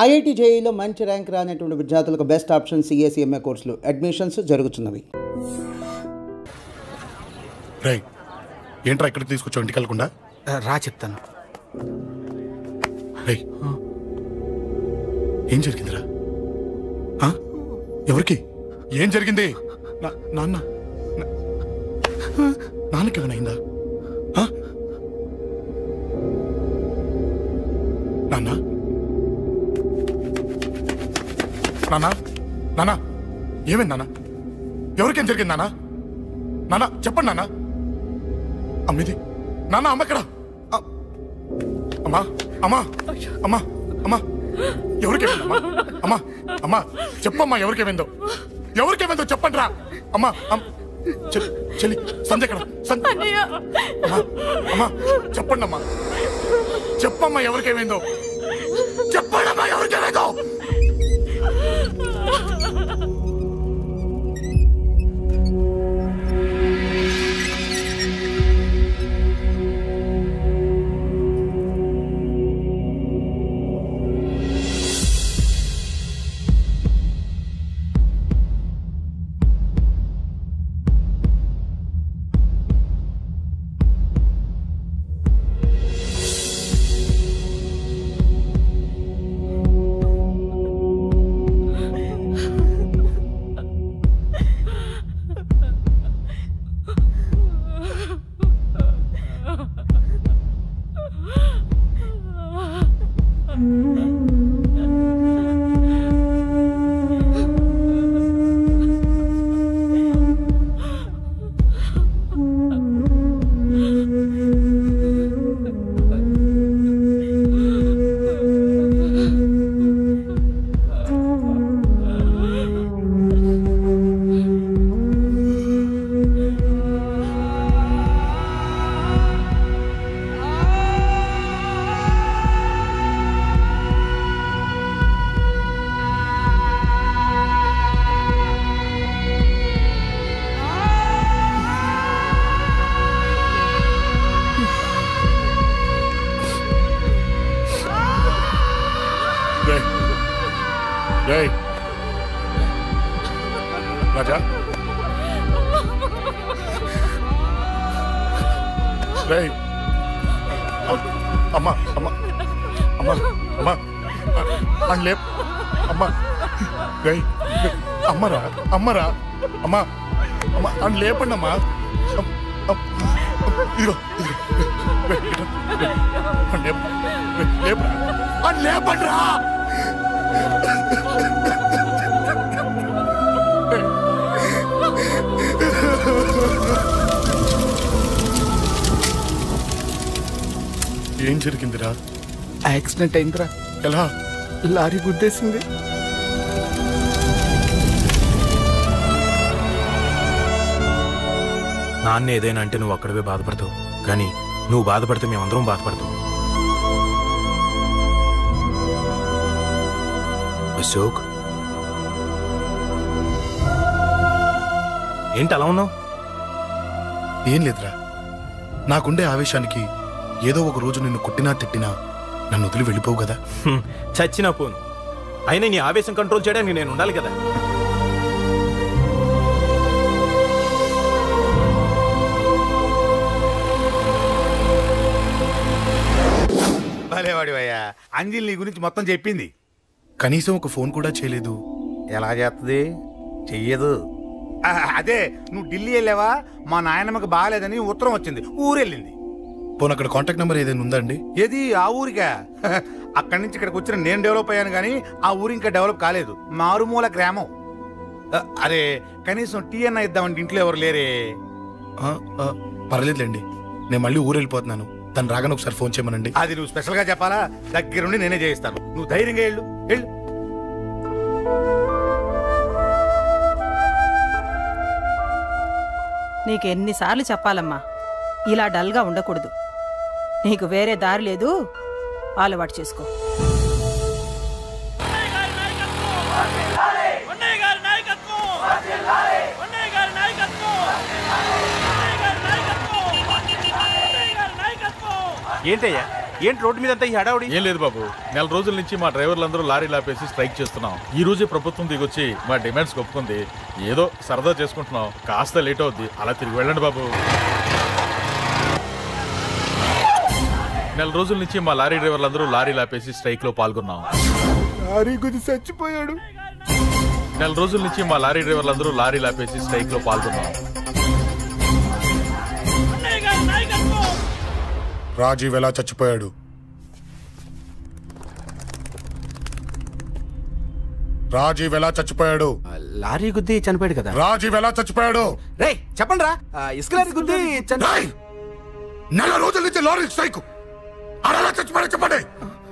IIT జేఈలో మంచి rank రానటువంటి విద్యార్థులకు బెస్ట్ ఆప్షన్ సిఎస్ఈఎంఏ కోర్సులు అడ్మిషన్స్ జరుగుతున్నవి. ఏంట్రా ఇక్కడికి తీసుకొచ్చావు ఇంటికి వెళ్ళకుండా? రా చెప్తాను. ఏం జరిగిందిరా? ఎవరికి ఏం జరిగింది? నాన్నకి ఏమైనా అయిందా? నాన్న నాన్న నాన్న ఏమైంది నాన్న? ఎవరికేం జరిగింది నాన్న? నాన్న చెప్పండి నాన్న. అమ్మిది నాన్న, అమ్మ ఎక్కడ? అమ్మా అమ్మా అమ్మా అమ్మా ఎవరికేమైందమ్మా? అమ్మా అమ్మా చెప్పమ్మా, ఎవరికేమైందో చెప్పండి రా. అమ్మా చెల్లి సంధ్య ఎక్కడ? అమ్మా చెప్పండి అమ్మా, చెప్పమ్మా ఎవరికేమైందో చెప్పండి అమ్మా, ఎవరికేమైందో. రాజా అమ్మా అమ్మా అమ్మా అమ్మా అని లేప్ అమ్మా అమ్మరా అమ్మరా అమ్మా అమ్మా అని లేపండి అమ్మా. ఇదిగో లేపరా అని లేపండి రా. ఏం జరిగిందిరా? యాక్సిడెంట్ అయిందిరా. ఎలా? లారీ గుద్దేసింది. నాన్న ఏదైనా అంటే నువ్వు అక్కడవే బాధపడతావు, కానీ నువ్వు బాధపడితే మేమందరం బాధపడతాం. అశోక్, ఏంటి అలా ఉన్నావు? ఏం లేదురా, నాకుండే ఆవేశానికి ఏదో ఒక రోజు నిన్ను కొట్టినా తిట్టినా నన్ను వదిలి వెళ్ళిపోవు కదా. చచ్చినా పోను, అయినా నీ ఆవేశం కంట్రోల్ చేయడానికి నేను ఉండాలి కదా. భలేవాడివయ్యా, అంజలి నీ గురించి మొత్తం చెప్పింది. కనీసం ఒక ఫోన్ కూడా చేయలేదు. ఎలా చేస్తుంది? చెయ్యదు. అదే నువ్వు ఢిల్లీ వెళ్ళావా, మా నాయనమ్మకి బాగాలేదని ఉత్తరం వచ్చింది, ఊరెళ్ళింది. పోను అక్కడ కాంటాక్ట్ నెంబర్ ఏదైనా ఉందా అండి? ఏది? ఆ ఊరికా? అక్కడి నుంచి ఇక్కడికి వచ్చిన నేను డెవలప్ అయ్యాను కానీ ఆ ఊరు ఇంకా డెవలప్ కాలేదు, మారుమూల గ్రామం. అరే కనీసం టీ అన్న ఇద్దామంటే ఇంట్లో ఎవరు లేరే. పర్లేదులేండి, నేను మళ్ళీ ఊరు వెళ్ళిపోతున్నాను. తను రాగానే ఒకసారి ఫోన్ చేయమనండి. అది నువ్వు స్పెషల్ గా చెప్పాలా? దగ్గరుండి నేనే చేయిస్తాను, నువ్వు ధైర్యంగా వెళ్ళు. వెళ్ళు. నీకెన్నిసార్లు చెప్పాలమ్మా, ఇలా డల్గా ఉండకూడదు. నీకు వేరే దారి లేదు, అలవాటు చేసుకో. ఏంటయ్యా ఏంటి రోడ్డు మీద అంతా ఈ హడావుడి? ఏం లేదు బాబు, నెల రోజుల నుంచి మా డ్రైవర్లందరూ లారీలు ఆపేసి స్ట్రైక్ చేస్తున్నాం. ఈ రోజే ప్రభుత్వం దిగొచ్చి మా డిమాండ్స్ ఒప్పుకుంది. ఏదో సరదా చేసుకుంటున్నాం, కాస్త లేట్ అవుద్ది, అలా తిరిగి వెళ్ళండి బాబు. నెల రోజుల నుంచి మా లారీ డ్రైవర్లందరూ లారీలు ఆపేసి స్ట్రైక్ లో పాల్గొన్నాం. లారీ గుద్ది చచ్చిపోయాడు. నెల రోజుల నుంచి మా లారీ డ్రైవర్లందరూ లారీలు ఆపేసి స్ట్రైక్ లో పాల్గొన్నాం. రాజీవ్ ఎలా చచ్చిపోయాడు? రాజీవ్ ఎలా చచ్చిపోయాడు? లారీ గుద్ది చనిపోయాడు కదా. రాజీవ్ ఎలా చచ్చిపోయాడు? రే చెప్పండి రా, ఇసుక లారీ గుద్ది నెల రోజుల నుంచి లారీ స్ట్రైక్, అలా చచ్చిపోయాడు చెప్పండి.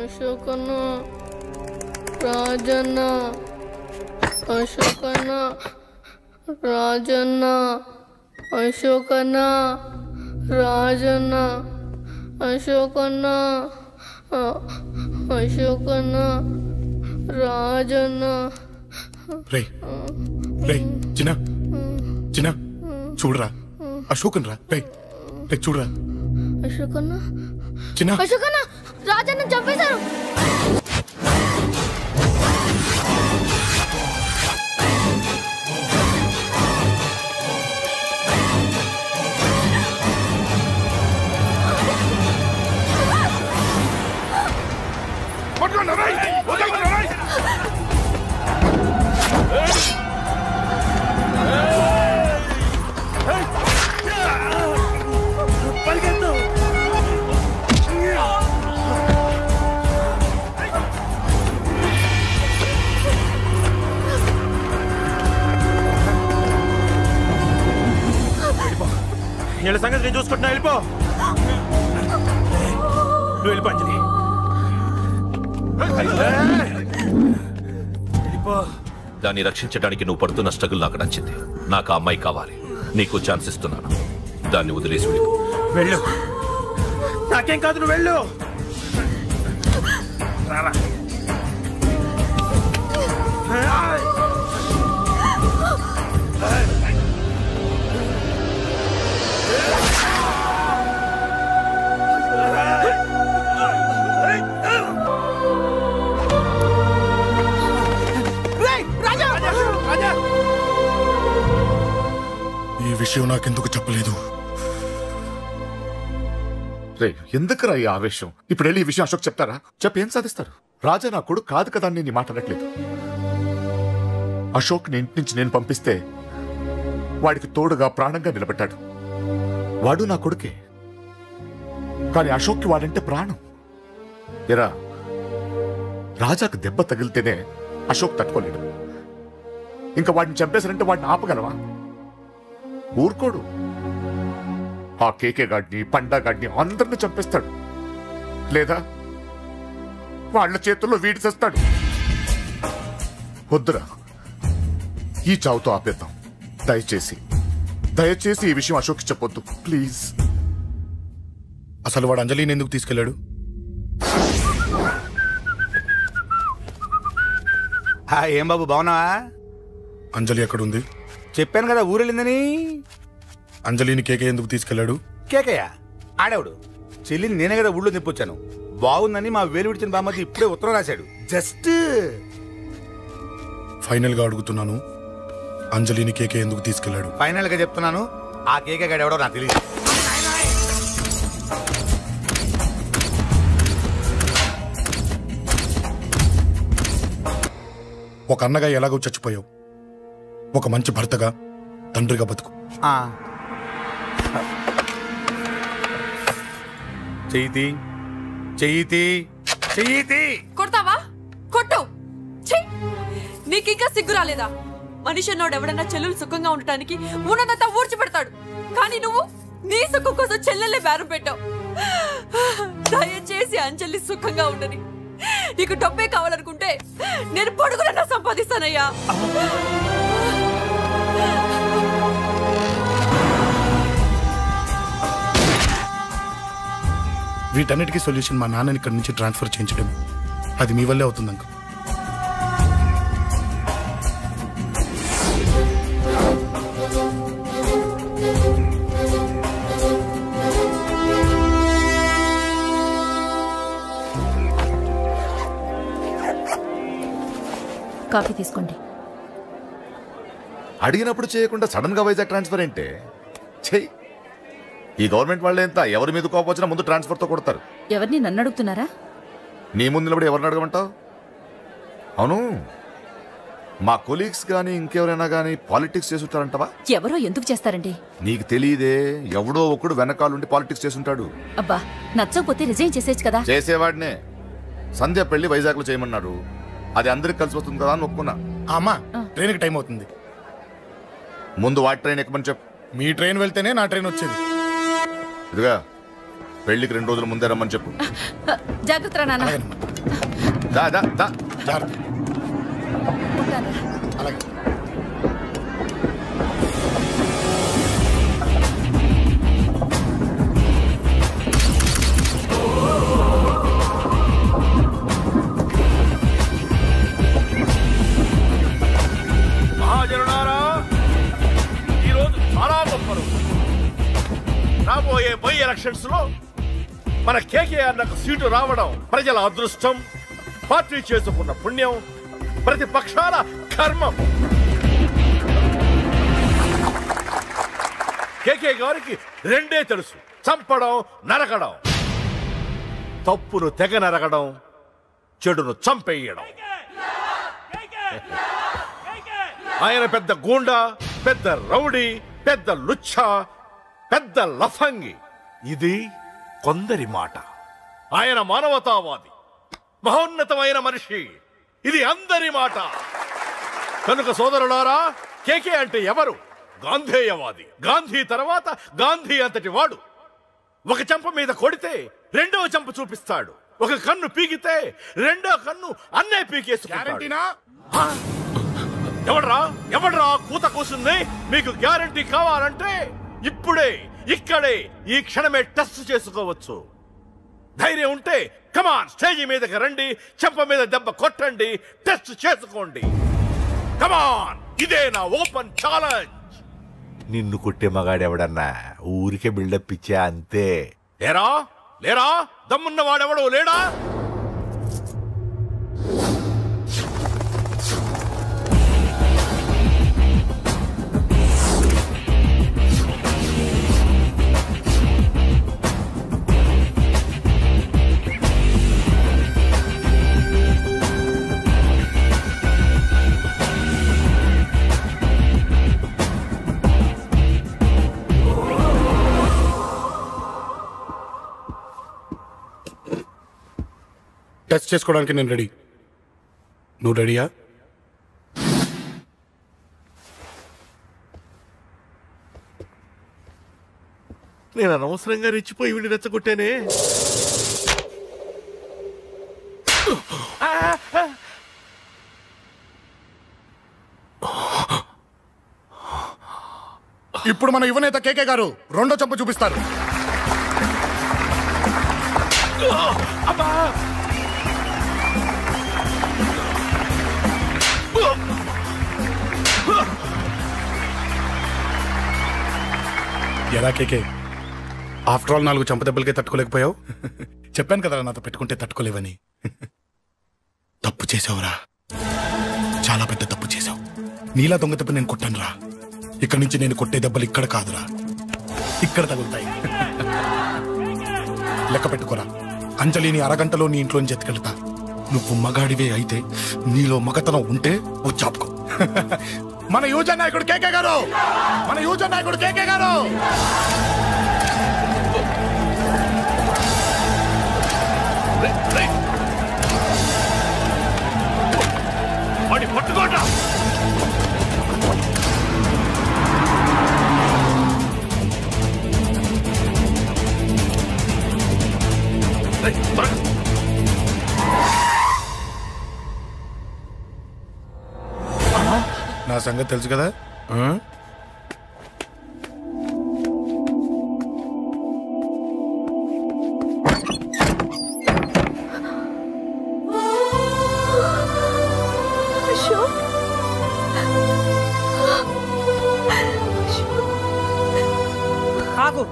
అశోకన్న, రాజన్న, అశోకన్న, రాజన్న, అశోకన్న, రాజన్న, అశోకన్న, అశోకన్న, రాజన్న. రే రే చిన్న చిన్న చూడరా, అశోకన్ రా. రే రే చూడరా, అశోకన్న, చిన్న అశోకన్న, రాజన్న చంపేశారు. వీళ్ళ సంగతి నేను చూసుకుంటున్నా, వెళ్ళిపో. నువ్వు వెళ్ళిపో అంజలి. దాన్ని రక్షించడానికి నువ్వు పడుతున్న స్ట్రగుల్ నాకు నచ్చింది. నాకు ఆ అమ్మాయి కావాలి. నీకు ఛాన్స్ ఇస్తున్నాను. దాన్ని వదిలేసి వెళ్ళిపో. వెళ్ళు. నాకేం కాదు, నువ్వు వెళ్ళు. రారా. ఈ విషయం నాకెందుకు చెప్పలేదు? రే ఎందుకురా ఈ ఆవేశం? ఇప్పుడు వెళ్ళి ఈ విషయం అశోక్ చెప్తారా? చెప్పి ఏం సాధిస్తారు? రాజా నా కొడుకు కాదు కదా అని నేను మాట్లాడట్లేదు. అశోక్ ని ఇంటి నుంచి నేను పంపిస్తే వాడికి తోడుగా ప్రాణంగా నిలబెట్టాడు. వాడు నా కొడుకే, కానీ అశోక్కి వాడంటే ప్రాణం. ఎరా, రాజాకు దెబ్బ తగిలితేనే అశోక్ తట్టుకోలేడు. ఇంకా వాడిని చంపేశారంటే వాడిని ఆపగలవా? ఊరుకోడు. ఆ కేకే గాడిని, పండా గాడిని అందరిని చంపేస్తాడు. లేదా వాళ్ళ చేతుల్లో వీడి చేస్తాడు. వద్దురా, ఈ చావుతో ఆపేద్దాం. దయచేసి దయచేసి ఈ విషయం అశోక్ చెప్పొద్దు ప్లీజ్. అసలు వాడు అంజలిని ఎందుకు తీసుకెళ్లాడు? ఏం బాబు బాగున్నావా? అంజలి ఎక్కడుంది? చెప్పాను కదా ఊరెళ్ళిందని. అంజలిని కేకే ఎందుకు తీసుకెళ్లాడు? కేకయ్య ఆడేవాడు. చెల్లిని నేనే కదా ఊళ్ళో నిప్పొచ్చాను. బాగుందని మా వేలు విడిచిన బామ్మది ఇప్పుడే ఉత్తరం రాశాడు. జస్ట్ ఫైనల్ గా అడుగుతున్నాను, అంజలిని కేకే ఎందుకు తీసుకెళ్లాడు? ఫైనల్ గా చెప్తున్నాను, ఆ కేకే గాడు ఎవడో నాకు తెలియదు. ఒక అన్నగా ఎలాగో చచ్చిపోయావు, ఒక మంచి భర్తగా, తండ్రిగా బతుకు. చెయ్యితి చెయ్యితి చెయ్యితి. కొడతావా? కొట్టు. నీకింకా సిగ్గు రాలేదా? మనిషి అన్నోడు ఎవడన్నా చెల్లెలు సుఖంగా ఉండటానికి ఉన్నదంతా ఊడ్చి పెడతాడు. కానీ నువ్వు నీ సుఖం కోసం చెల్లెల్లే బేరం పెట్టావు. దయచేసి అంజలి సుఖంగా ఉండని. నీకు డబ్బే కావాలనుకుంటే నేను పొడుగునన్నా సంపాదిస్తానయ్యా. వీటన్నిటికీ సొల్యూషన్ మా నాన్నని ఇక్కడి నుంచి ట్రాన్స్ఫర్ చేయించడం. అది మీ వల్లే అవుతుంది అంకుల్. కాఫీ తీసుకోండి. అడిగినప్పుడు చేయకుండా సడన్ గా వైజాగ్ ట్రాన్స్ఫర్ ఏంటే? చెయ్యి. ఈ గవర్నమెంట్ వాళ్ళే ఎంత, ఎవరి మీద కోపం వచ్చినా ముందు ట్రాన్స్ఫర్తో కొడతారు. ఎవరిని నన్ను అడుగుతున్నారా? నీ ముందు నిలబడి ఎవరిని అడగమంటావు? అవును, మా కొలీగ్స్ కానీ ఇంకెవరైనా కానీ పాలిటిక్స్ చేస్తుంటారంటవా? ఎవరో ఎందుకు చేస్తారండి? నీకు తెలియదే, ఎవడో ఒకడు వెనకాలండి పాలిటిక్స్ చేస్తుంటాడు. అబ్బా, నచ్చకపోతే రిజైన్ చేసేయచ్చు కదా. చేసేవాడినే. సంధ్య పెళ్లి వైజాగ్ లో చేయమన్నాడు. అది అందరికి కలిసి వస్తుంది కదా అని ఒప్పుకున్నా. అమ్మా, ట్రైన్కి టైం అవుతుంది. ముందు వాటి ట్రైన్ ఎక్కమని చెప్పు. మీ ట్రైన్ వెళ్తేనే నా ట్రైన్ వచ్చేది. ఇదిగా పెళ్లికి 2 రోజుల ముందే రమ్మని చెప్పు. జాగ్రత్త నాన్న. దా దా దా. అలాగే. మహాజనులారా, ఈరోజు చాలా గొప్ప రోజు. రాబోయే బై ఎలక్షన్స్ లో మన కేకేఆర్ నాకు సీటు రావడం ప్రజల అదృష్టం, పార్టీ చేసుకున్న పుణ్యం, ప్రతిపక్షాల కర్మం. కేకే గారికి 2 తెలుసు: చంపడం, నరకడం. తప్పును తెగ నరకడం, చెడును చంపేయడం. ఆయన పెద్ద గూండా, పెద్ద రౌడీ, పెద్ద లుచ్చ, పెద్ద లఫంగి. ఇది కొందరి మాట. ఆయన మానవతావాది, మహోన్నతమైన మనిషి. ఇది అందరి మాట. కనుక సోదరులారా, కేకే అంటే ఎవరు? గాంధేయవాది. గాంధీ తర్వాత గాంధీ అంతటి వాడు. ఒక చెంప మీద కొడితే 2వ చెంప చూపిస్తాడు. ఒక కన్ను పీకితే 2వ కన్ను అన్నే పీకేసుకుంటాడు. ఎవడ్రా కూత కూసింది? మీకు గ్యారంటీ కావాలంటే ఇప్పుడే, ఇక్కడే, ఈ క్షణమే టెస్ట్ చేసుకోవచ్చు. ధైర్యం ఉంటే కమాన్, స్టేజీ మీదకి రండి, చెంప మీద దెబ్బ కొట్టండి, టెస్ట్ చేసుకోండి. కమాన్, ఇదే నా ఓపెన్ ఛాలెంజ్. నిన్ను కొట్టే మగాడెవడన్నా ఊరికే బిల్డప్ ఇచ్చా అంతే. లేరా దమ్మున్న వాడెవడో లేడా? టచ్ చేసుకోవడానికి నేను రెడీ. నువ్వు రెడీయా? నేను అనవసరంగా రెచ్చిపోయి వీడిని రెచ్చగొట్టానే. ఇప్పుడు మన యువనేత కేకే గారు 2వ చెంప చూపిస్తారు. ఎలా కేకే, ఆఫ్టర్ ఆల్ 4 చెంప దెబ్బలకే తట్టుకోలేకపోయావు? చెప్పాను కదా నాతో పెట్టుకుంటే తట్టుకోలేవని. తప్పు చేసావురా, చాలా పెద్ద తప్పు చేసావు. నీలా దొంగ దెబ్బ నేను కొట్టాను రా. ఇక్కడి నుంచి నేను కొట్టే దెబ్బలు ఇక్కడ కాదురా, ఇక్కడ తగులుతాయి. లెక్క పెట్టుకోరా, అంజలిని అరగంటలో నీ ఇంట్లోంచి ఎత్తుకెళ్తా. నువ్వు మగాడివే అయితే, నీలో మగతనం ఉంటే ఓ చాపుకో. మన యువజన నాయకుడు కేకే గారు, మన యువజన నాయకుడు కేకే గారు. పట్టుకోట. నా సంగతి తెలుసు కదా. ఆగు,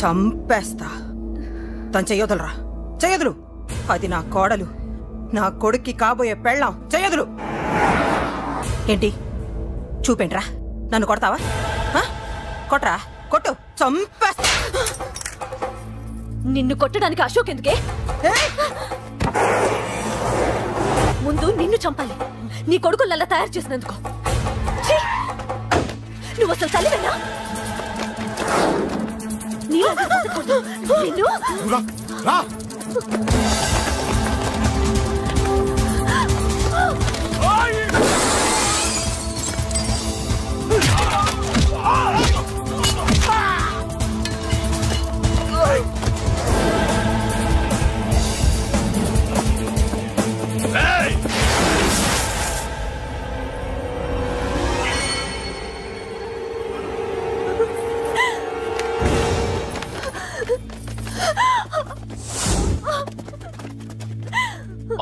చంపేస్తా. తను చెయ్యొదలరా, చెయ్యొదలు. అది నా కోడలు, నా కొడుక్కి కాబోయే పెళ్ళాం చెయ్యదులు. ఏంటి చూపేంట్రా? నన్ను కొడతావా? కొట్రా, కొట్టు, చంపే. నిన్ను కొట్టడానికి అశోక్ ఎందుకే? ముందు నిన్ను చంపాలి, నీ కొడుకులల్లా తయారు చేసినందుకు. నువ్వు అసలు తల్లివేనా? నిన్ను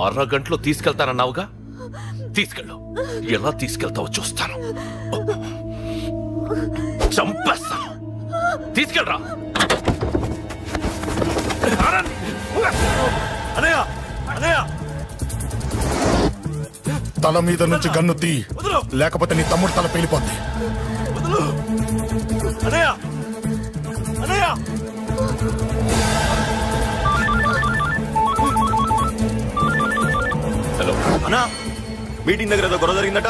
అరగంటలో తీసుకెళ్తానన్నావుగా, తీసుకెళ్ళు. ఎలా తీసుకెళ్తావో చూస్తాను. చంపేస్తాను. తీసుకెళ్ళరా. తల మీద నుంచి గన్ను తీ, లేకపోతే నీ తమ్ముడు తల పేలిపోద్ది. హలో అన్నా, మీటింగ్ దగ్గర ఏదో గొడవ జరిగిందట.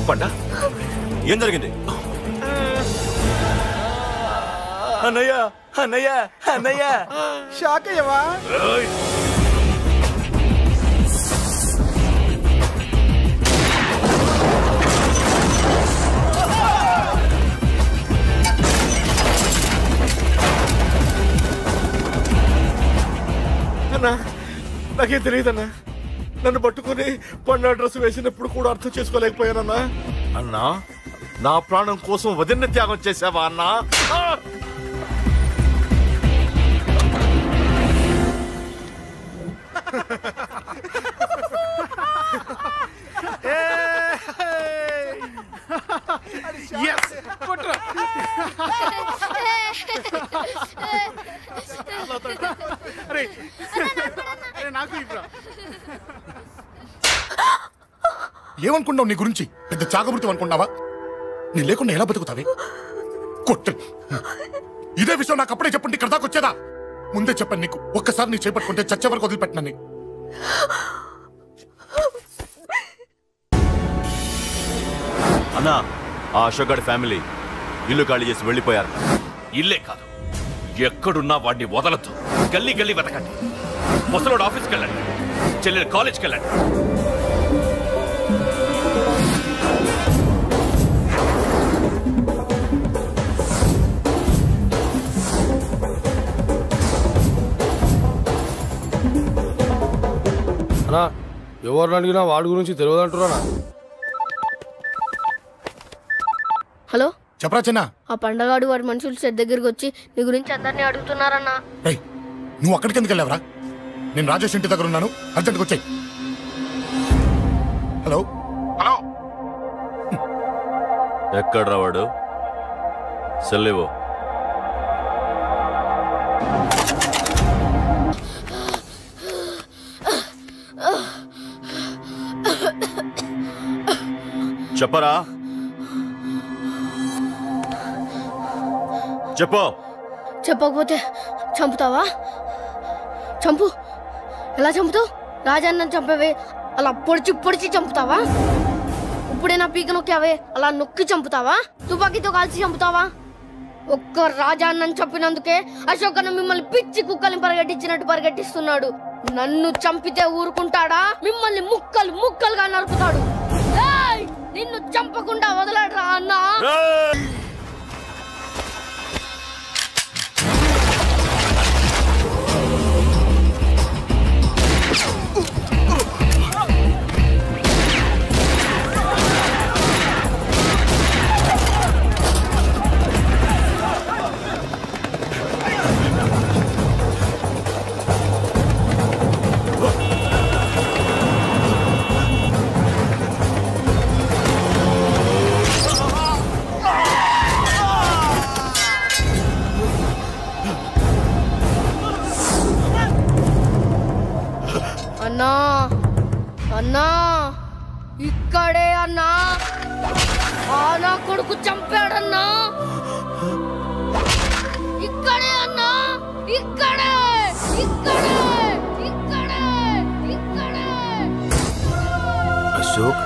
పండా, ఏం జరిగింది? అన్నయ్య అన్నయ్య అన్నయ్య, షాక్ అయ్యవా? అన్నా, నాకేం తెలియదన్నా. నన్ను పట్టుకుని పండు డ్రెస్ వేసినప్పుడు కూడా అర్థం చేసుకోలేకపోయానన్నా. అన్నా, నా ప్రాణం కోసం వదిన త్యాగం చేసావా అన్నా? ఏమనుకున్నావు నీ గురించి? పెద్ద చాగమృతం అనుకున్నావా? నీ లేకుండా ఎలా బతుకుతావి? కొట్టు. ఇదే విషయం నాకు అప్పుడే చెప్పండి, ఇక్కడ దాకా వచ్చేదా? ముందే చెప్పండి నీకు. ఒక్కసారి నీ చేపట్టుకుంటే చచ్చే వరకు వదిలిపెట్టినని. అన్నా, ఆ అశోక్ గారి ఫ్యామిలీ ఇల్లు ఖాళీ చేసి వెళ్ళిపోయారు. ఇల్లే కాదు, ఎక్కడున్నా వాడిని వదలద్దు. గల్లీ గల్లీ వెతకండి. ముసలోడు ఆఫీస్కి వెళ్ళండి, చెల్లెలు కాలేజ్కి వెళ్ళండి. అన్నా, ఎవరిని అడిగినా వాడి గురించి తెలియదంటున్నా. హలో, చెప్పరా చిన్న. ఆ పండగాడు వాడి మనుషులు సెట్ దగ్గరికి వచ్చి నీ గురించి అందరినీ అడుగుతున్నారన్నా. నువ్వు అక్కడికి ఎందుకు వెళ్ళావరా? నేను రాజేష్ ఇంటి దగ్గర ఉన్నాను, అర్జెంట్గా వచ్చాయి. హలో హలో, ఎక్కడ్రా వాడు? సెల్లివో. చెప్పరా, చెప్పు. చెప్పకపోతే చంపుతావా? చంపు. ఎలా చంపుతావు? రాజాన్నని చంపవే అలా పొడిచి పొడిచి చంపుతావా? ఇప్పుడే నా పీక నొక్కావే అలా నొక్కి చంపుతావా? తుపాకీతో కాల్చి చంపుతావా? ఒక్క రాజాన్నని చంపినందుకే అశోక్ అన్న మిమ్మల్ని పిచ్చి కుక్కల్ని పరిగెట్టించినట్టు పరిగెట్టిస్తున్నాడు. నన్ను చంపితే ఊరుకుంటాడా? మిమ్మల్ని ముక్కలు ముక్కలుగా నరుకుతాడు. నిన్ను చంపకుండా వదలడరా అన్నా. ఇక్కడే అన్నా. నా కొడుకు చంపాడన్నా. ఇక్కడే అన్నా. ఇక్కడే ఇక్కడే ఇక్కడే ఇక్కడే. అశోక్